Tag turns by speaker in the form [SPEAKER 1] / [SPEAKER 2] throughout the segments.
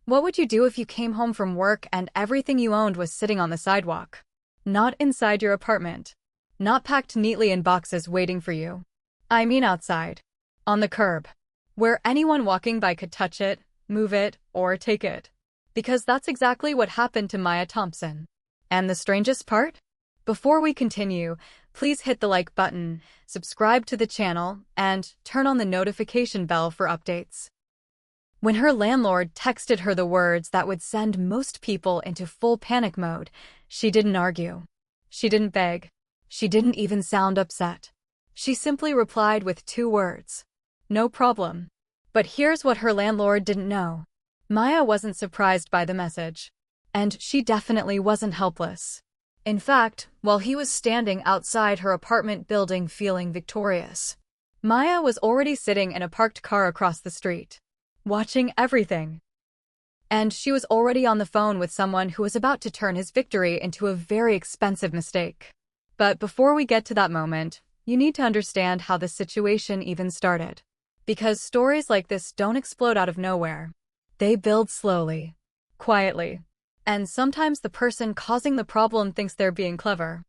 [SPEAKER 1] What would you do if you came home from work and everything you owned was sitting on the sidewalk? Not inside your apartment. Not packed neatly in boxes waiting for you. I mean outside. On the curb. Where anyone walking by could touch it, move it, or take it. Because that's exactly what happened to Maya Thompson. And the strangest part? Before we continue, please hit the like button, subscribe to the channel, and turn on the notification bell for updates. When her landlord texted her the words that would send most people into full panic mode, she didn't argue. She didn't beg. She didn't even sound upset. She simply replied with 2 words. No problem. But here's what her landlord didn't know. Maya wasn't surprised by the message. And she definitely wasn't helpless. In fact, while he was standing outside her apartment building feeling victorious, Maya was already sitting in a parked car across the street, watching everything. And she was already on the phone with someone who was about to turn his victory into a very expensive mistake. But before we get to that moment, you need to understand how the situation even started. Because stories like this don't explode out of nowhere. They build slowly, quietly. And sometimes the person causing the problem thinks they're being clever.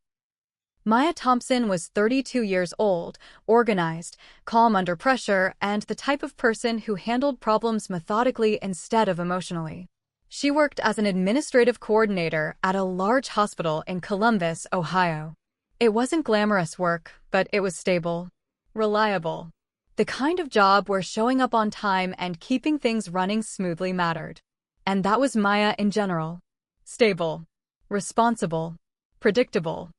[SPEAKER 1] Maya Thompson was 32 years old, organized, calm under pressure, and the type of person who handled problems methodically instead of emotionally. She worked as an administrative coordinator at a large hospital in Columbus, Ohio. It wasn't glamorous work, but it was stable, reliable. The kind of job where showing up on time and keeping things running smoothly mattered. And that was Maya in general. Stable, responsible, predictable.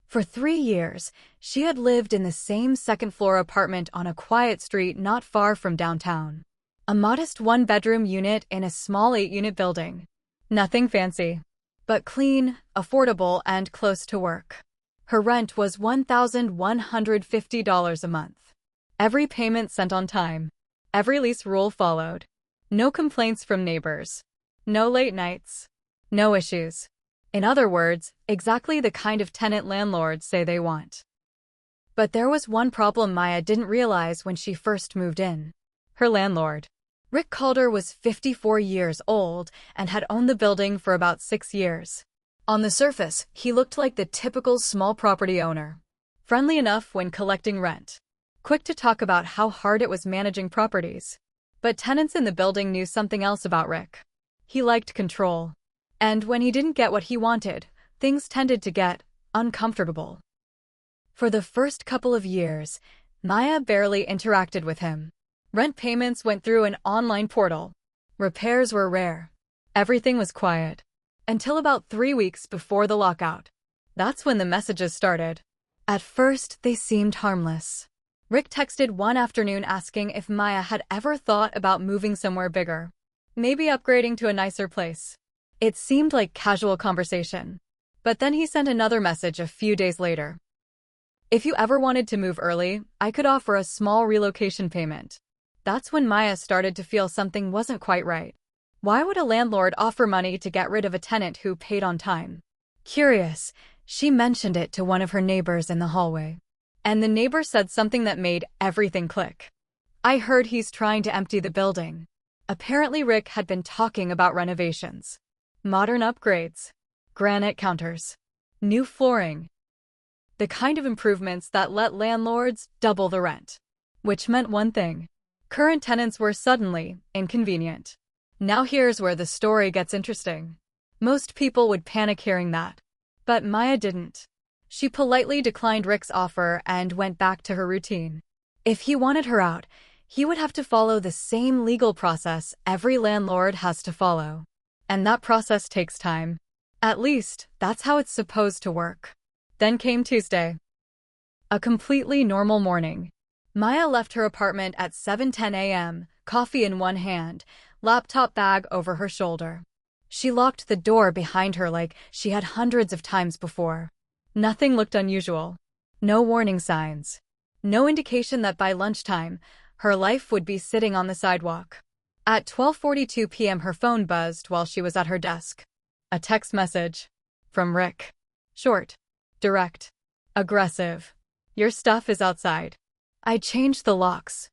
[SPEAKER 1] For 3 years, she had lived in the same second-floor apartment on a quiet street not far from downtown. A modest 1-bedroom unit in a small 8-unit building. Nothing fancy, but clean, affordable, and close to work. Her rent was $1,150 a month. Every payment sent on time. Every lease rule followed. No complaints from neighbors. No late nights. No issues. In other words, exactly the kind of tenant landlords say they want. But there was one problem Maya didn't realize when she first moved in. Her landlord. Rick Calder was 54 years old and had owned the building for about 6 years. On the surface, he looked like the typical small property owner. Friendly enough when collecting rent. Quick to talk about how hard it was managing properties. But tenants in the building knew something else about Rick. He liked control. And when he didn't get what he wanted, things tended to get uncomfortable. For the first couple of years, Maya barely interacted with him. Rent payments went through an online portal. Repairs were rare. Everything was quiet. Until about 3 weeks before the lockout. That's when the messages started. At first, they seemed harmless. Rick texted one afternoon asking if Maya had ever thought about moving somewhere bigger. Maybe upgrading to a nicer place. It seemed like casual conversation. But then he sent another message a few days later. If you ever wanted to move early, I could offer a small relocation payment. That's when Maya started to feel something wasn't quite right. Why would a landlord offer money to get rid of a tenant who paid on time? Curious, she mentioned it to one of her neighbors in the hallway. And the neighbor said something that made everything click. I heard he's trying to empty the building. Apparently Rick had been talking about renovations. Modern upgrades. Granite counters. New flooring. The kind of improvements that let landlords double the rent. Which meant one thing. Current tenants were suddenly inconvenient. Now here's where the story gets interesting. Most people would panic hearing that. But Maya didn't. She politely declined Rick's offer and went back to her routine. If he wanted her out, he would have to follow the same legal process every landlord has to follow. And that process takes time. At least, that's how it's supposed to work. Then came Tuesday. A completely normal morning. Maya left her apartment at 7:10 a.m., coffee in one hand, laptop bag over her shoulder. She locked the door behind her like she had hundreds of times before. Nothing looked unusual. No warning signs. No indication that by lunchtime, her life would be sitting on the sidewalk. At 12:42 p.m. her phone buzzed while she was at her desk. A text message. From Rick. Short. Direct. Aggressive. Your stuff is outside. I changed the locks.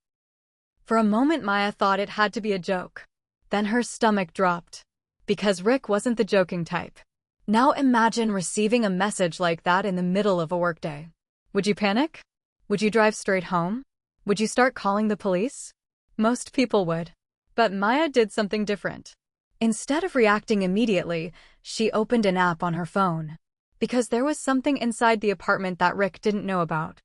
[SPEAKER 1] For a moment Maya thought it had to be a joke. Then her stomach dropped. Because Rick wasn't the joking type. Now imagine receiving a message like that in the middle of a workday. Would you panic? Would you drive straight home? Would you start calling the police? Most people would. But Maya did something different. Instead of reacting immediately, she opened an app on her phone. Because there was something inside the apartment that Rick didn't know about.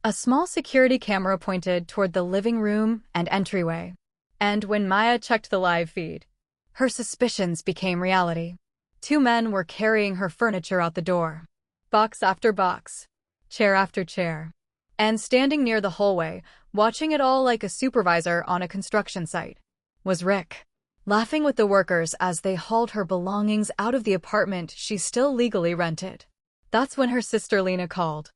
[SPEAKER 1] A small security camera pointed toward the living room and entryway. And when Maya checked the live feed, her suspicions became reality. 2 men were carrying her furniture out the door. Box after box. Chair after chair. And standing near the hallway, watching it all like a supervisor on a construction site, was Rick, laughing with the workers as they hauled her belongings out of the apartment she still legally rented. That's when her sister Lena called.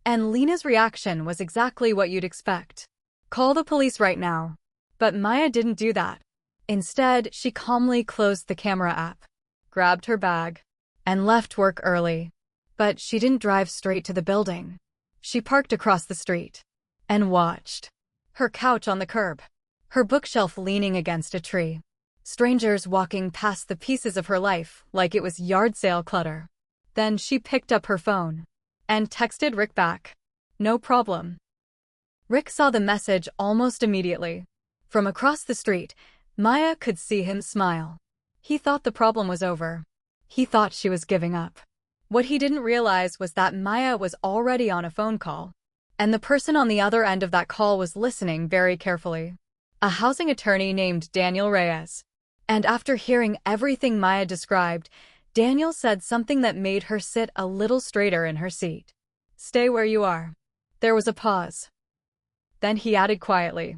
[SPEAKER 1] And Lena's reaction was exactly what you'd expect. Call the police right now. But Maya didn't do that. Instead, she calmly closed the camera app, grabbed her bag, and left work early. But she didn't drive straight to the building. She parked across the street and watched. Her couch on the curb, her bookshelf leaning against a tree. Strangers walking past the pieces of her life like it was yard sale clutter. Then she picked up her phone and texted Rick back. No problem. Rick saw the message almost immediately. From across the street, Maya could see him smile. He thought the problem was over. He thought she was giving up. What he didn't realize was that Maya was already on a phone call, and the person on the other end of that call was listening very carefully. A housing attorney named Daniel Reyes. And after hearing everything Maya described, Daniel said something that made her sit a little straighter in her seat. Stay where you are. There was a pause. Then he added quietly,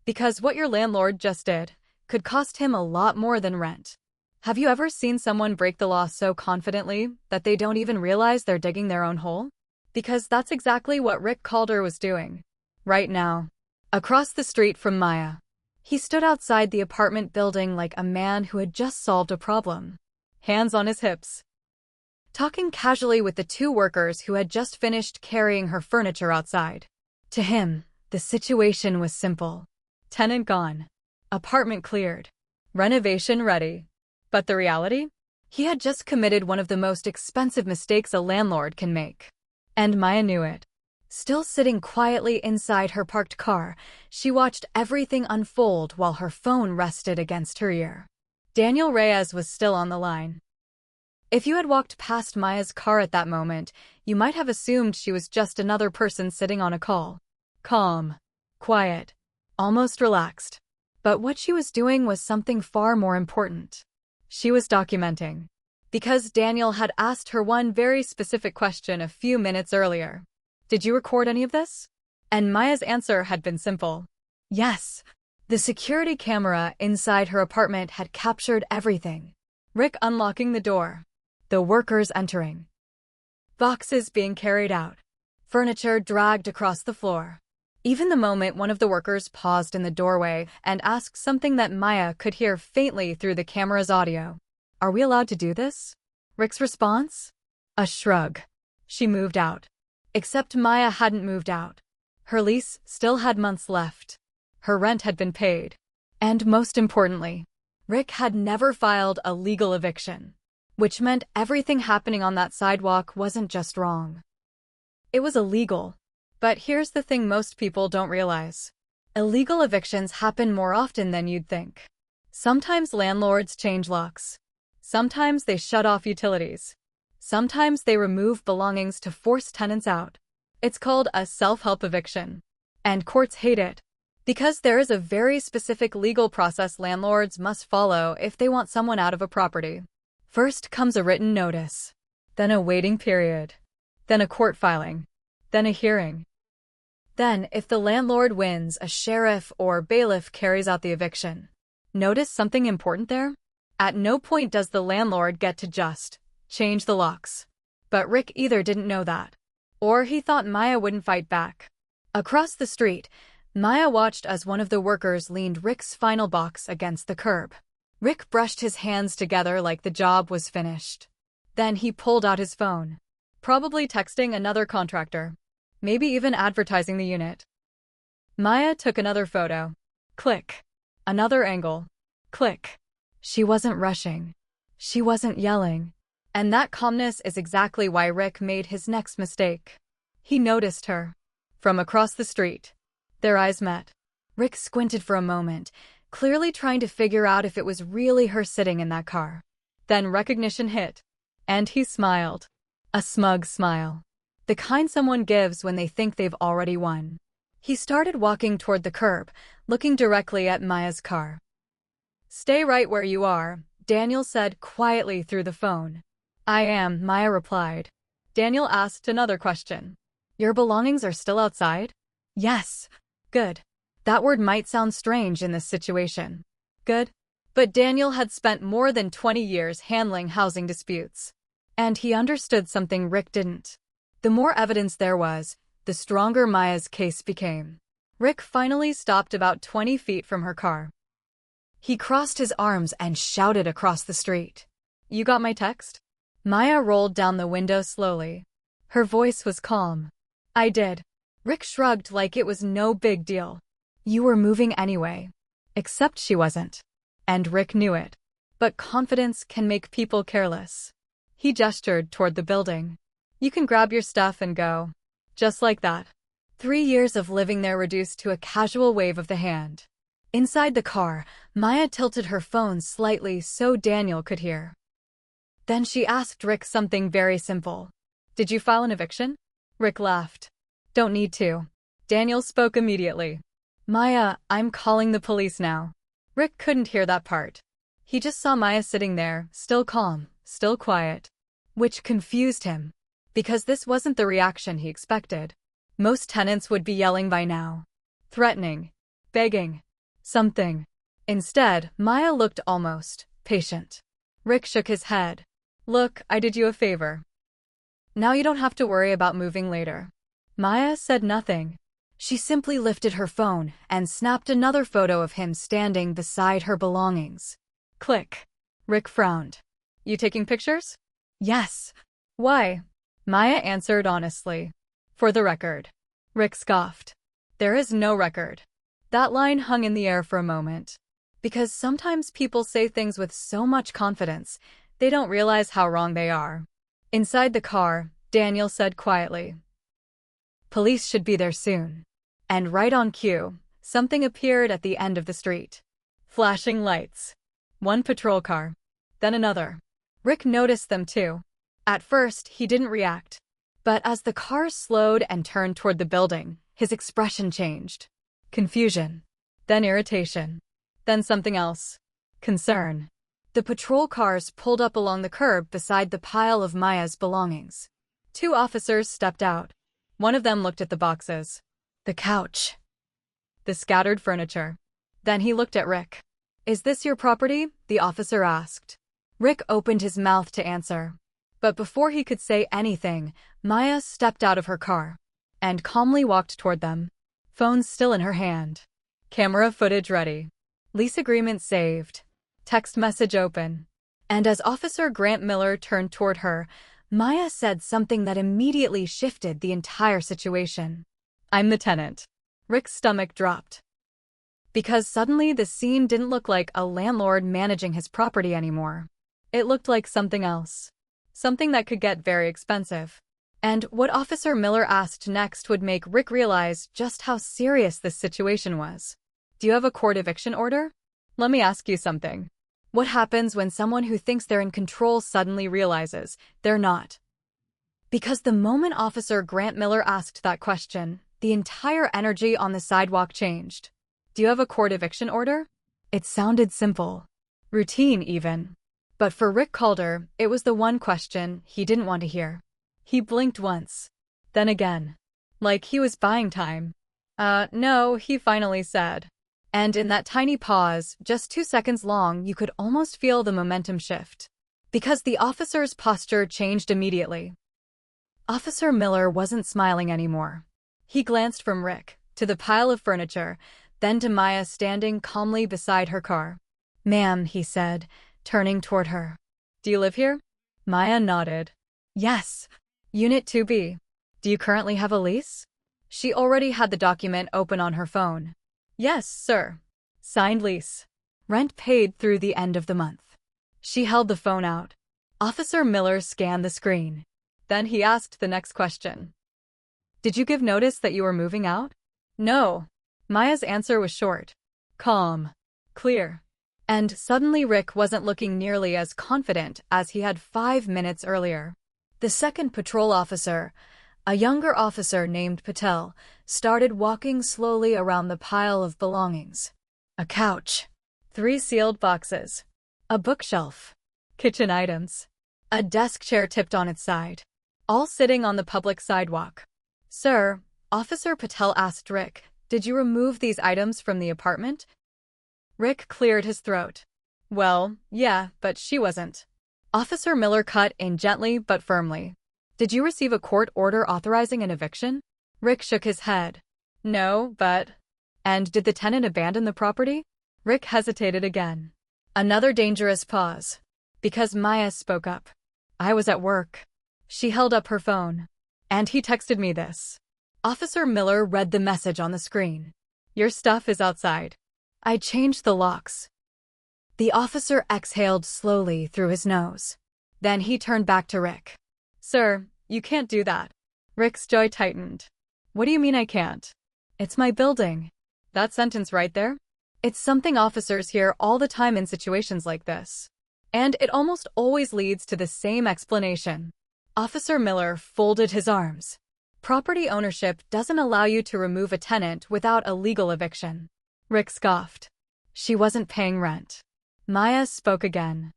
[SPEAKER 1] because what your landlord just did could cost him a lot more than rent. Have you ever seen someone break the law so confidently that they don't even realize they're digging their own hole? Because that's exactly what Rick Calder was doing. Right now. Across the street from Maya. He stood outside the apartment building like a man who had just solved a problem. Hands on his hips. Talking casually with the 2 workers who had just finished carrying her furniture outside. To him, the situation was simple. Tenant gone. Apartment cleared. Renovation ready. But the reality? He had just committed one of the most expensive mistakes a landlord can make. And Maya knew it. Still sitting quietly inside her parked car, she watched everything unfold while her phone rested against her ear. Daniel Reyes was still on the line. If you had walked past Maya's car at that moment, you might have assumed she was just another person sitting on a call. Calm. Quiet. Almost relaxed. But what she was doing was something far more important. She was documenting. Because Daniel had asked her one very specific question a few minutes earlier. Did you record any of this? And Maya's answer had been simple. Yes. The security camera inside her apartment had captured everything. Rick unlocking the door. The workers entering. Boxes being carried out. Furniture dragged across the floor. Even the moment one of the workers paused in the doorway and asked something that Maya could hear faintly through the camera's audio. Are we allowed to do this? Rick's response? A shrug. She moved out. Except Maya hadn't moved out. Her lease still had months left. Her rent had been paid. And most importantly, Rick had never filed a legal eviction, which meant everything happening on that sidewalk wasn't just wrong. It was illegal. But here's the thing most people don't realize. Illegal evictions happen more often than you'd think. Sometimes landlords change locks. Sometimes they shut off utilities. Sometimes they remove belongings to force tenants out. It's called a self-help eviction. And courts hate it. Because there is a very specific legal process landlords must follow if they want someone out of a property. First comes a written notice. Then a waiting period. Then a court filing. Then a hearing. Then, if the landlord wins, a sheriff or bailiff carries out the eviction. Notice something important there? At no point does the landlord get to just change the locks. But Rick either didn't know that, or he thought Maya wouldn't fight back. Across the street, Maya watched as one of the workers leaned Rick's final box against the curb. Rick brushed his hands together like the job was finished. Then he pulled out his phone, probably texting another contractor. Maybe even advertising the unit. Maya took another photo. Click. Another angle. Click. She wasn't rushing. She wasn't yelling. And that calmness is exactly why Rick made his next mistake. He noticed her. From across the street. Their eyes met. Rick squinted for a moment, clearly trying to figure out if it was really her sitting in that car. Then recognition hit. And he smiled. A smug smile. The kind someone gives when they think they've already won. He started walking toward the curb, looking directly at Maya's car. "Stay right where you are," Daniel said quietly through the phone. "I am," Maya replied. Daniel asked another question. "Your belongings are still outside?" "Yes." "Good." That word might sound strange in this situation. Good. But Daniel had spent more than 20 years handling housing disputes. And he understood something Rick didn't. The more evidence there was, the stronger Maya's case became. Rick finally stopped about 20 feet from her car. He crossed his arms and shouted across the street. "You got my text?" Maya rolled down the window slowly. Her voice was calm. "I did." Rick shrugged like it was no big deal. "You were moving anyway." Except she wasn't. And Rick knew it. But confidence can make people careless. He gestured toward the building. "You can grab your stuff and go." Just like that. 3 years of living there reduced to a casual wave of the hand. Inside the car, Maya tilted her phone slightly so Daniel could hear. Then she asked Rick something very simple. "Did you file an eviction?" Rick laughed. "Don't need to." Daniel spoke immediately. "Maya, I'm calling the police now." Rick couldn't hear that part. He just saw Maya sitting there, still calm, still quiet. Which confused him. Because this wasn't the reaction he expected. Most tenants would be yelling by now. Threatening. Begging. Something. Instead, Maya looked almost patient. Rick shook his head. "Look, I did you a favor. Now you don't have to worry about moving later." Maya said nothing. She simply lifted her phone and snapped another photo of him standing beside her belongings. Click. Rick frowned. "You taking pictures?" "Yes." "Why?" Maya answered honestly. "For the record." Rick scoffed. "There is no record." That line hung in the air for a moment. Because sometimes people say things with so much confidence, they don't realize how wrong they are. Inside the car, Daniel said quietly, "Police should be there soon." And right on cue, something appeared at the end of the street. Flashing lights. One patrol car. Then another. Rick noticed them too. At first, he didn't react. But as the car slowed and turned toward the building, his expression changed. Confusion. Then irritation. Then something else. Concern. The patrol cars pulled up along the curb beside the pile of Maya's belongings. 2 officers stepped out. One of them looked at the boxes. The couch. The scattered furniture. Then he looked at Rick. "Is this your property?" the officer asked. Rick opened his mouth to answer. But before he could say anything, Maya stepped out of her car and calmly walked toward them. Phone still in her hand. Camera footage ready. Lease agreement saved. Text message open. And as Officer Grant Miller turned toward her, Maya said something that immediately shifted the entire situation. "I'm the tenant." Rick's stomach dropped. Because suddenly the scene didn't look like a landlord managing his property anymore. It looked like something else. Something that could get very expensive. And what Officer Miller asked next would make Rick realize just how serious this situation was. "Do you have a court eviction order?" "Let me ask you something. What happens when someone who thinks they're in control suddenly realizes they're not?" Because the moment Officer Grant Miller asked that question, the entire energy on the sidewalk changed. "Do you have a court eviction order?" It sounded simple. Routine, even. But for Rick Calder, it was the one question he didn't want to hear. He blinked once. Then again. Like he was buying time. No, he finally said. And in that tiny pause, just 2 seconds long, you could almost feel the momentum shift. Because the officer's posture changed immediately. Officer Miller wasn't smiling anymore. He glanced from Rick to the pile of furniture, then to Maya standing calmly beside her car. "Ma'am," he said, turning toward her. "Do you live here?" Maya nodded. "Yes. Unit 2B. Do you currently have a lease?" She already had the document open on her phone. "Yes, sir." Signed lease. Rent paid through the end of the month. She held the phone out. Officer Miller scanned the screen. Then he asked the next question. Did you give notice that you were moving out? No. Maya's answer was short. Calm. Clear. And suddenly Rick wasn't looking nearly as confident as he had 5 minutes earlier. The second patrol officer, a younger officer named Patel, started walking slowly around the pile of belongings. A couch. 3 sealed boxes. A bookshelf. Kitchen items. A desk chair tipped on its side. All sitting on the public sidewalk. Sir, Officer Patel asked Rick, did you remove these items from the apartment? Rick cleared his throat. Well, yeah, but she wasn't. Officer Miller cut in gently but firmly. Did you receive a court order authorizing an eviction? Rick shook his head. No, but... And did the tenant abandon the property? Rick hesitated again. Another dangerous pause. Because Maya spoke up. I was at work. She held up her phone. And he texted me this. Officer Miller read the message on the screen. Your stuff is outside. I changed the locks. The officer exhaled slowly through his nose. Then he turned back to Rick. Sir, you can't do that. Rick's jaw tightened. What do you mean I can't? It's my building. That sentence right there? It's something officers hear all the time in situations like this. And it almost always leads to the same explanation. Officer Miller folded his arms. Property ownership doesn't allow you to remove a tenant without a legal eviction. Rick scoffed. She wasn't paying rent. Maya spoke again.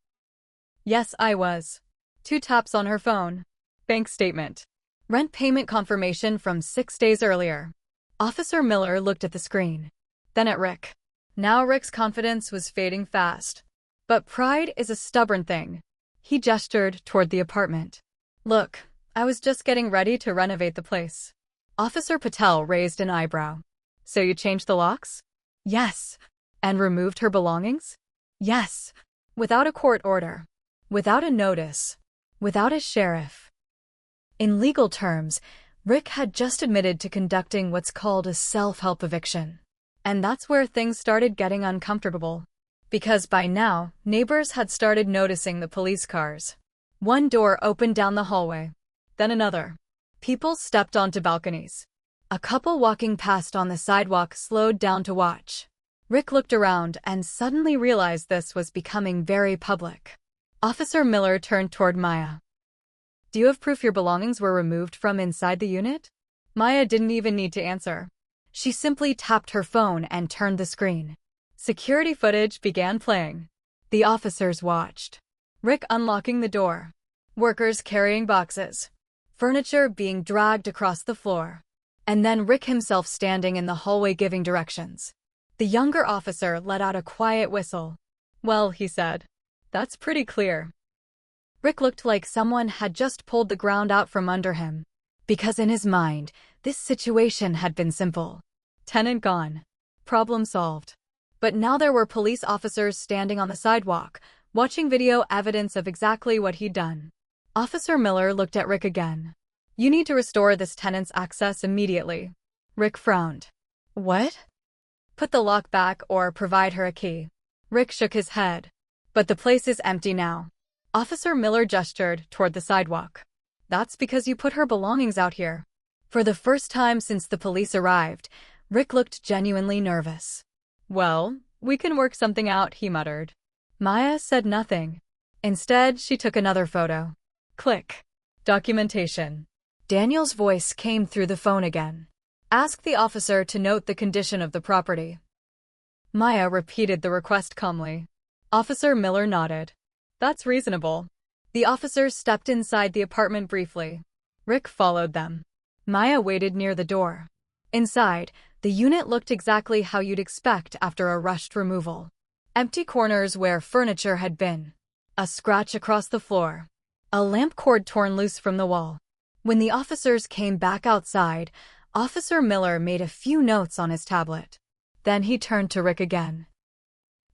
[SPEAKER 1] Yes, I was. 2 taps on her phone. Bank statement. Rent payment confirmation from 6 days earlier. Officer Miller looked at the screen. Then at Rick. Now Rick's confidence was fading fast. But pride is a stubborn thing. He gestured toward the apartment. Look, I was just getting ready to renovate the place. Officer Patel raised an eyebrow. So you changed the locks? Yes. And removed her belongings? Yes. Without a court order. Without a notice. Without a sheriff. In legal terms, Rick had just admitted to conducting what's called a self-help eviction. And that's where things started getting uncomfortable. Because by now, neighbors had started noticing the police cars. One door opened down the hallway. Then another. People stepped onto balconies. A couple walking past on the sidewalk slowed down to watch. Rick looked around and suddenly realized this was becoming very public. Officer Miller turned toward Maya. Do you have proof your belongings were removed from inside the unit? Maya didn't even need to answer. She simply tapped her phone and turned the screen. Security footage began playing. The officers watched. Rick unlocking the door. Workers carrying boxes. Furniture being dragged across the floor. And then Rick himself standing in the hallway giving directions. The younger officer let out a quiet whistle. Well, he said. That's pretty clear. Rick looked like someone had just pulled the ground out from under him. Because in his mind, this situation had been simple. Tenant gone. Problem solved. But now there were police officers standing on the sidewalk, watching video evidence of exactly what he'd done. Officer Miller looked at Rick again. You need to restore this tenant's access immediately. Rick frowned. What? Put the lock back or provide her a key. Rick shook his head. But the place is empty now. Officer Miller gestured toward the sidewalk. That's because you put her belongings out here. For the first time since the police arrived, Rick looked genuinely nervous. Well, we can work something out, he muttered. Maya said nothing. Instead, she took another photo. Click. Documentation. Daniel's voice came through the phone again. Ask the officer to note the condition of the property. Maya repeated the request calmly. Officer Miller nodded. That's reasonable. The officers stepped inside the apartment briefly. Rick followed them. Maya waited near the door. Inside, the unit looked exactly how you'd expect after a rushed removal. Empty corners where furniture had been. A scratch across the floor. A lamp cord torn loose from the wall. When the officers came back outside, Officer Miller made a few notes on his tablet. Then he turned to Rick again.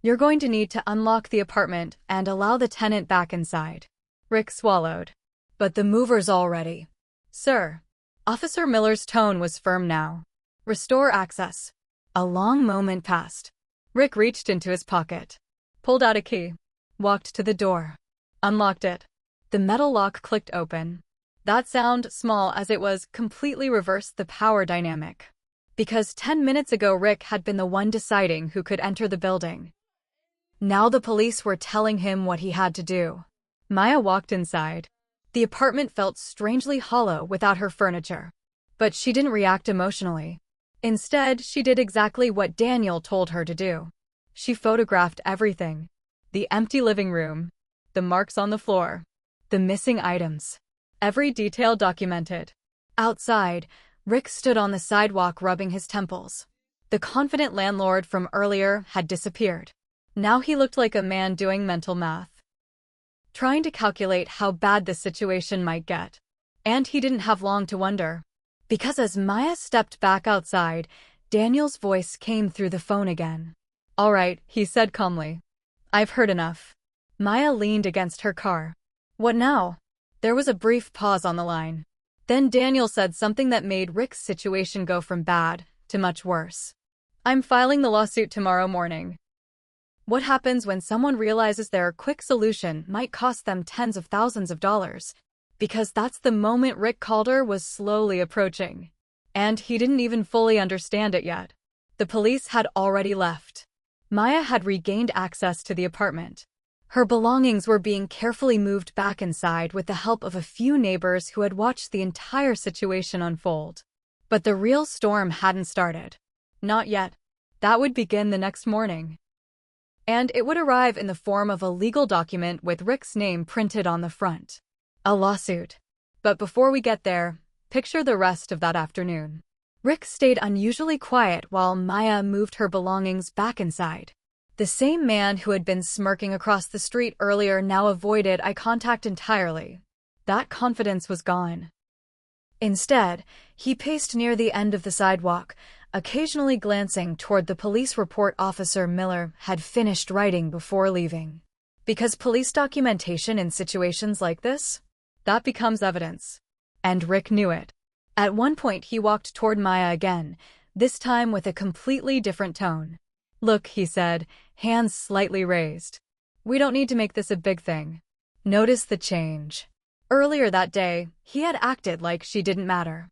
[SPEAKER 1] You're going to need to unlock the apartment and allow the tenant back inside. Rick swallowed. But the mover's all ready. Sir. Officer Miller's tone was firm now. Restore access. A long moment passed. Rick reached into his pocket. pulled out a key, walked to the door, unlocked it. The metal lock clicked open. That sound, small as it was, completely reversed the power dynamic. Because 10 minutes ago Rick had been the one deciding who could enter the building. Now the police were telling him what he had to do. Maya walked inside. The apartment felt strangely hollow without her furniture. But she didn't react emotionally. Instead, she did exactly what Daniel told her to do. She photographed everything. The empty living room, the marks on the floor, the missing items. Every detail documented. Outside, Rick stood on the sidewalk rubbing his temples. The confident landlord from earlier had disappeared. Now he looked like a man doing mental math, trying to calculate how bad the situation might get. And he didn't have long to wonder. Because as Maya stepped back outside, Daniel's voice came through the phone again. "All right," he said calmly. "I've heard enough." Maya leaned against her car. "What now?" There was a brief pause on the line. Then Daniel said something that made Rick's situation go from bad to much worse. "I'm filing the lawsuit tomorrow morning." What happens when someone realizes their quick solution might cost them tens of thousands of dollars? Because that's the moment Rick Calder was slowly approaching. And he didn't even fully understand it yet. The police had already left. Maya had regained access to the apartment. Her belongings were being carefully moved back inside with the help of a few neighbors who had watched the entire situation unfold. But the real storm hadn't started. Not yet. That would begin the next morning. And it would arrive in the form of a legal document with Rick's name printed on the front. A lawsuit. But before we get there, picture the rest of that afternoon. Rick stayed unusually quiet while Maya moved her belongings back inside. The same man who had been smirking across the street earlier now avoided eye contact entirely. That confidence was gone. Instead, he paced near the end of the sidewalk, occasionally glancing toward the police report Officer Miller had finished writing before leaving. Because police documentation in situations like this, that becomes evidence. And Rick knew it. At one point he walked toward Maya again, this time with a completely different tone. "Look," he said, hands slightly raised. "We don't need to make this a big thing." Notice the change. Earlier that day, he had acted like she didn't matter.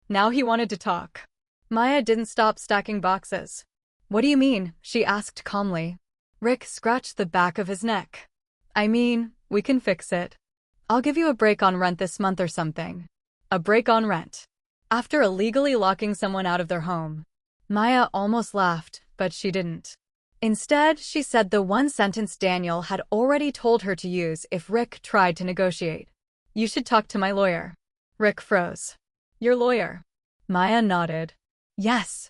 [SPEAKER 1] Now he wanted to talk. Maya didn't stop stacking boxes. "What do you mean?" she asked calmly. Rick scratched the back of his neck. "I mean, we can fix it. I'll give you a break on rent this month or something." A break on rent. After illegally locking someone out of their home. Maya almost laughed, but she didn't. Instead, she said the one sentence Daniel had already told her to use if Rick tried to negotiate. "You should talk to my lawyer." Rick froze. "Your lawyer?" Maya nodded. "Yes."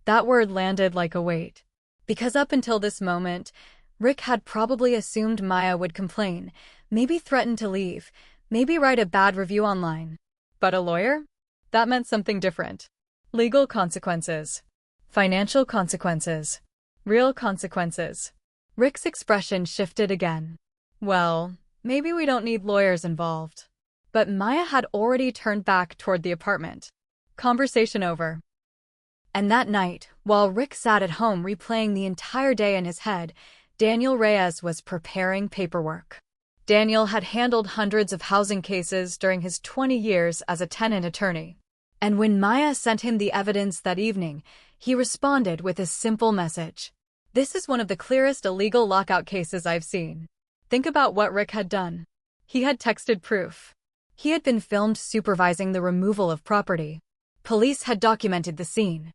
[SPEAKER 1] That word landed like a weight. Because up until this moment, Rick had probably assumed Maya would complain, maybe threaten to leave, maybe write a bad review online. But a lawyer? That meant something different. Legal consequences. Financial consequences. Real consequences. Rick's expression shifted again. "Well, maybe we don't need lawyers involved." But Maya had already turned back toward the apartment. Conversation over. And that night, while Rick sat at home replaying the entire day in his head, Daniel Reyes was preparing paperwork. Daniel had handled hundreds of housing cases during his 20 years as a tenant attorney. And when Maya sent him the evidence that evening, he responded with a simple message. "This is one of the clearest illegal lockout cases I've seen." Think about what Rick had done. He had texted proof. He had been filmed supervising the removal of property. Police had documented the scene.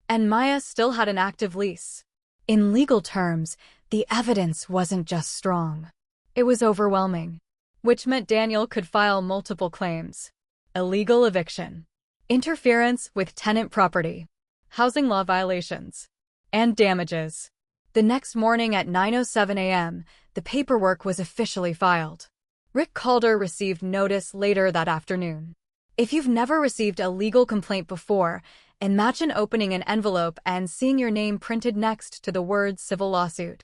[SPEAKER 1] And Maya still had an active lease. In legal terms, the evidence wasn't just strong. It was overwhelming. Which meant Daniel could file multiple claims. Illegal eviction. Interference with tenant property. Housing law violations. And damages. The next morning at 9:07 a.m., the paperwork was officially filed. Rick Calder received notice later that afternoon. If you've never received a legal complaint before, imagine opening an envelope and seeing your name printed next to the words civil lawsuit.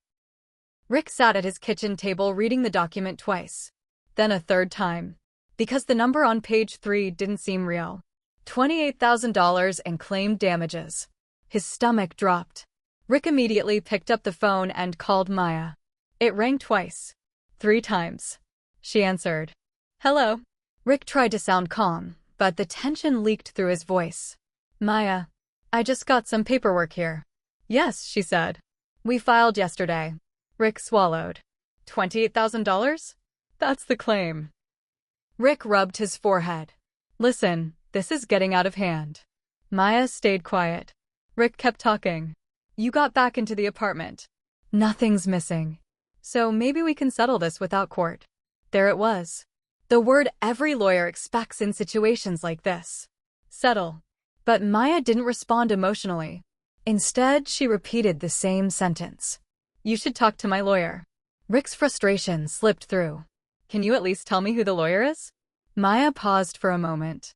[SPEAKER 1] Rick sat at his kitchen table reading the document twice. Then a third time. Because the number on page 3 didn't seem real. $28,000 in claimed damages. His stomach dropped. Rick immediately picked up the phone and called Maya. It rang twice. 3 times. She answered. Hello. Rick tried to sound calm, but the tension leaked through his voice. Maya, I just got some paperwork here. Yes, she said. We filed yesterday. Rick swallowed. $28,000? That's the claim. Rick rubbed his forehead. Listen, this is getting out of hand. Maya stayed quiet. Rick kept talking. You got back into the apartment. Nothing's missing. So maybe we can settle this without court. There it was. The word every lawyer expects in situations like this. Settle. But Maya didn't respond emotionally. Instead, she repeated the same sentence. You should talk to my lawyer. Rick's frustration slipped through. Can you at least tell me who the lawyer is? Maya paused for a moment.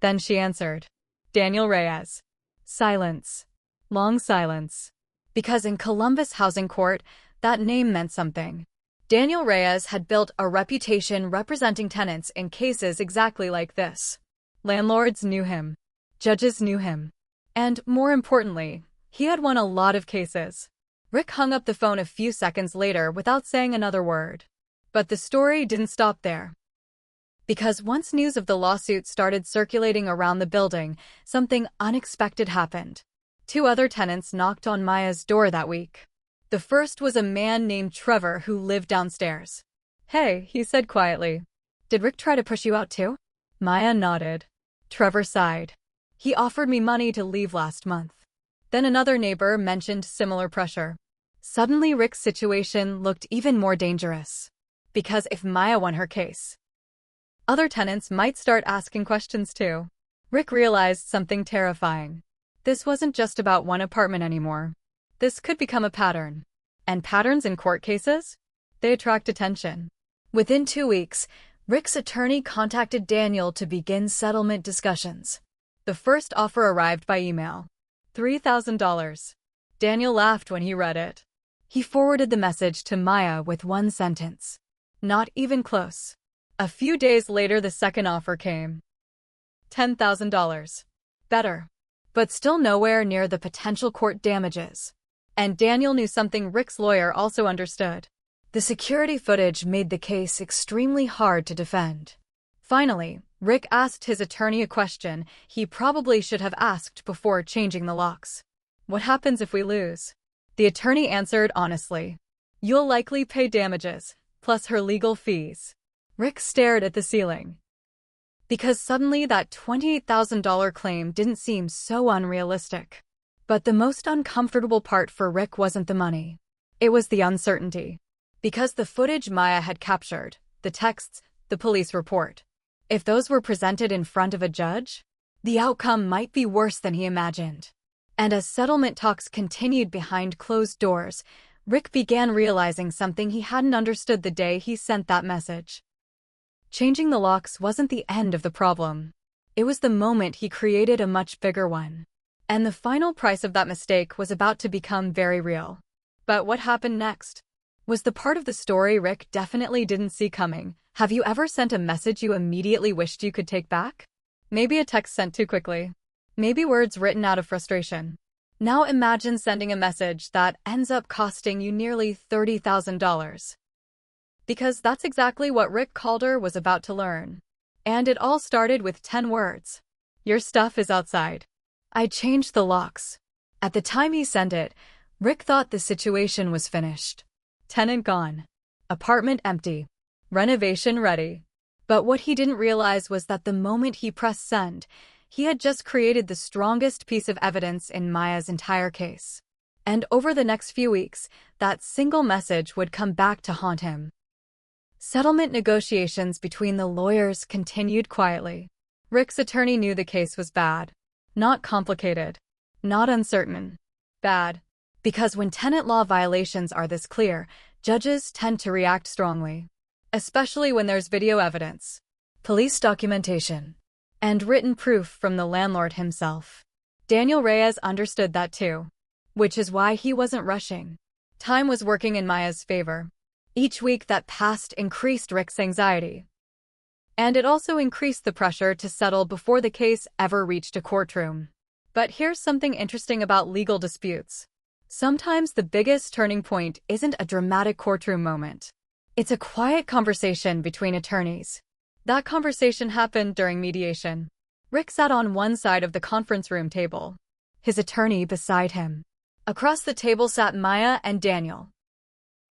[SPEAKER 1] Then she answered. Daniel Reyes. Silence. Long silence. Because in Columbus Housing Court, that name meant something. Daniel Reyes had built a reputation representing tenants in cases exactly like this. Landlords knew him. Judges knew him. And, more importantly, he had won a lot of cases. Rick hung up the phone a few seconds later without saying another word. But the story didn't stop there. Because once news of the lawsuit started circulating around the building, something unexpected happened. 2 other tenants knocked on Maya's door that week. The first was a man named Trevor who lived downstairs. Hey, he said quietly. Did Rick try to push you out too? Maya nodded. Trevor sighed. He offered me money to leave last month. Then another neighbor mentioned similar pressure. Suddenly Rick's situation looked even more dangerous. Because if Maya won her case, other tenants might start asking questions too. Rick realized something terrifying. This wasn't just about one apartment anymore. This could become a pattern. And patterns in court cases? They attract attention. Within 2 weeks, Rick's attorney contacted Daniel to begin settlement discussions. The first offer arrived by email. $3,000. Daniel laughed when he read it. He forwarded the message to Maya with one sentence. Not even close. A few days later, the second offer came. $10,000. Better. But still nowhere near the potential court damages. And Daniel knew something Rick's lawyer also understood. The security footage made the case extremely hard to defend. Finally, Rick asked his attorney a question he probably should have asked before changing the locks. What happens if we lose? The attorney answered honestly. You'll likely pay damages, plus her legal fees. Rick stared at the ceiling. Because suddenly that $28,000 claim didn't seem so unrealistic. But the most uncomfortable part for Rick wasn't the money. It was the uncertainty. Because the footage Maya had captured, the texts, the police report, if those were presented in front of a judge, the outcome might be worse than he imagined. And as settlement talks continued behind closed doors, Rick began realizing something he hadn't understood the day he sent that message. Changing the locks wasn't the end of the problem. It was the moment he created a much bigger one. And the final price of that mistake was about to become very real. But what happened next was the part of the story Rick definitely didn't see coming. Have you ever sent a message you immediately wished you could take back? Maybe a text sent too quickly. Maybe words written out of frustration. Now imagine sending a message that ends up costing you nearly $30,000. Because that's exactly what Rick Calder was about to learn. And it all started with 10 words. Your stuff is outside. I changed the locks. At the time he sent it, Rick thought the situation was finished. Tenant gone. Apartment empty. Renovation ready. But what he didn't realize was that the moment he pressed send, he had just created the strongest piece of evidence in Maya's entire case. And over the next few weeks, that single message would come back to haunt him. Settlement negotiations between the lawyers continued quietly. Rick's attorney knew the case was bad. Not complicated. Not uncertain. Bad. Because when tenant law violations are this clear, judges tend to react strongly. Especially when there's video evidence, police documentation, and written proof from the landlord himself. Daniel Reyes understood that too. Which is why he wasn't rushing. Time was working in Maya's favor. Each week that passed increased Rick's anxiety. And it also increased the pressure to settle before the case ever reached a courtroom. But here's something interesting about legal disputes. Sometimes the biggest turning point isn't a dramatic courtroom moment. It's a quiet conversation between attorneys. That conversation happened during mediation. Rick sat on one side of the conference room table, his attorney beside him. Across the table sat Maya and Daniel.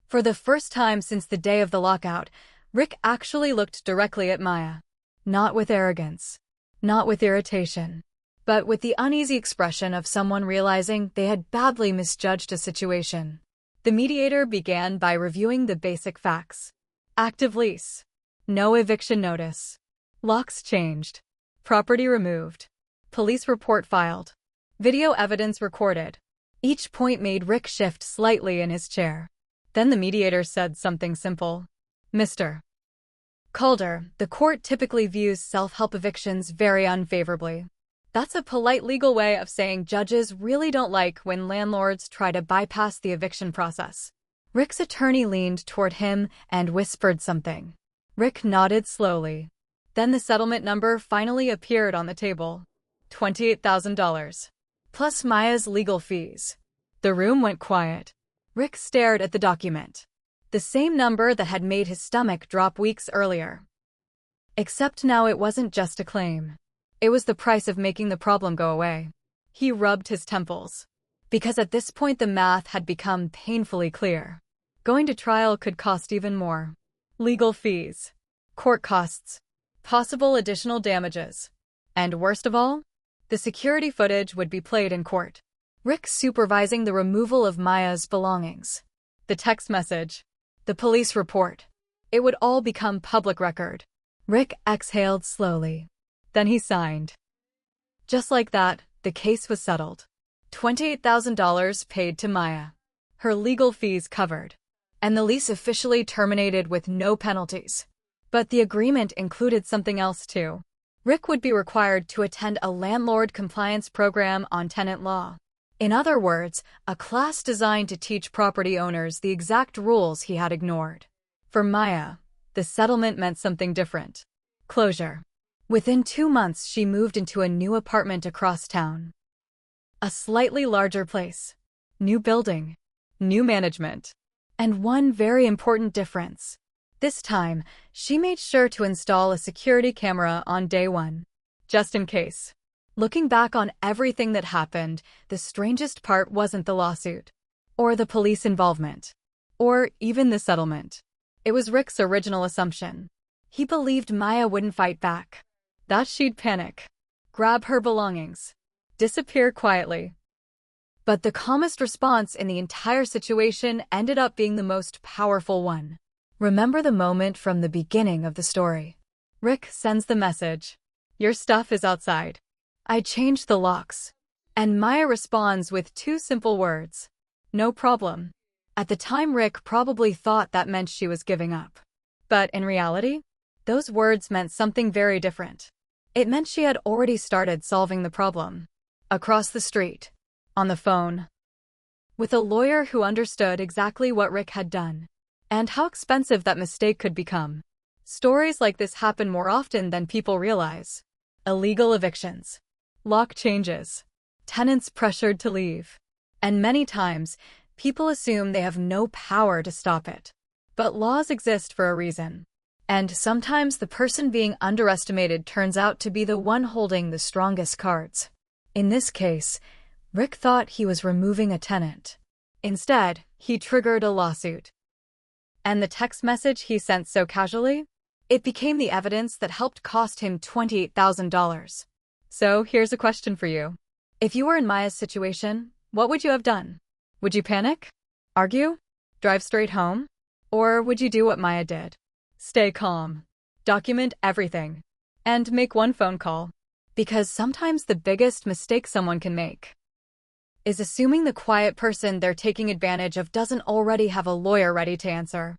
[SPEAKER 1] For the first time since the day of the lockout, Rick actually looked directly at Maya. Not with arrogance, not with irritation, but with the uneasy expression of someone realizing they had badly misjudged a situation. The mediator began by reviewing the basic facts. Active lease. No eviction notice. Locks changed. Property removed. Police report filed. Video evidence recorded. Each point made Rick shift slightly in his chair. Then the mediator said something simple. Mr. Calder, the court typically views self-help evictions very unfavorably. That's a polite legal way of saying judges really don't like when landlords try to bypass the eviction process. Rick's attorney leaned toward him and whispered something. Rick nodded slowly. Then the settlement number finally appeared on the table. $28,000. Plus Maya's legal fees. The room went quiet. Rick stared at the document. The same number that had made his stomach drop weeks earlier. Except now it wasn't just a claim. It was the price of making the problem go away. He rubbed his temples. Because at this point the math had become painfully clear. Going to trial could cost even more. Legal fees. Court costs. Possible additional damages. And worst of all, the security footage would be played in court. Rick supervising the removal of Maya's belongings. The text message. The police report. It would all become public record. Rick exhaled slowly. Then he signed. Just like that, the case was settled. $28,000 paid to Maya. Her legal fees covered. And the lease officially terminated with no penalties. But the agreement included something else too. Rick would be required to attend a landlord compliance program on tenant law. In other words, a class designed to teach property owners the exact rules he had ignored. For Maya, the settlement meant something different. Closure. Within 2 months, she moved into a new apartment across town. A slightly larger place. New building. New management. And one very important difference. This time, she made sure to install a security camera on day 1. Just in case. Looking back on everything that happened, the strangest part wasn't the lawsuit. Or the police involvement. Or even the settlement. It was Rick's original assumption. He believed Maya wouldn't fight back. That she'd panic. Grab her belongings. Disappear quietly. But the calmest response in the entire situation ended up being the most powerful one. Remember the moment from the beginning of the story. Rick sends the message. Your stuff is outside. I changed the locks. And Maya responds with 2 simple words. No problem. At the time, Rick probably thought that meant she was giving up. But in reality, those words meant something very different. It meant she had already started solving the problem. Across the street. On the phone. With a lawyer who understood exactly what Rick had done. And how expensive that mistake could become. Stories like this happen more often than people realize. Illegal evictions. Lock changes. Tenants pressured to leave. And many times, people assume they have no power to stop it. But laws exist for a reason. And sometimes the person being underestimated turns out to be the one holding the strongest cards. In this case, Rick thought he was removing a tenant. Instead, he triggered a lawsuit. And the text message he sent so casually? It became the evidence that helped cost him $28,000. So here's a question for you. If you were in Maya's situation, what would you have done? Would you panic? Argue? Drive straight home? Or would you do what Maya did? Stay calm. Document everything. And make one phone call. Because sometimes the biggest mistake someone can make is assuming the quiet person they're taking advantage of doesn't already have a lawyer ready to answer.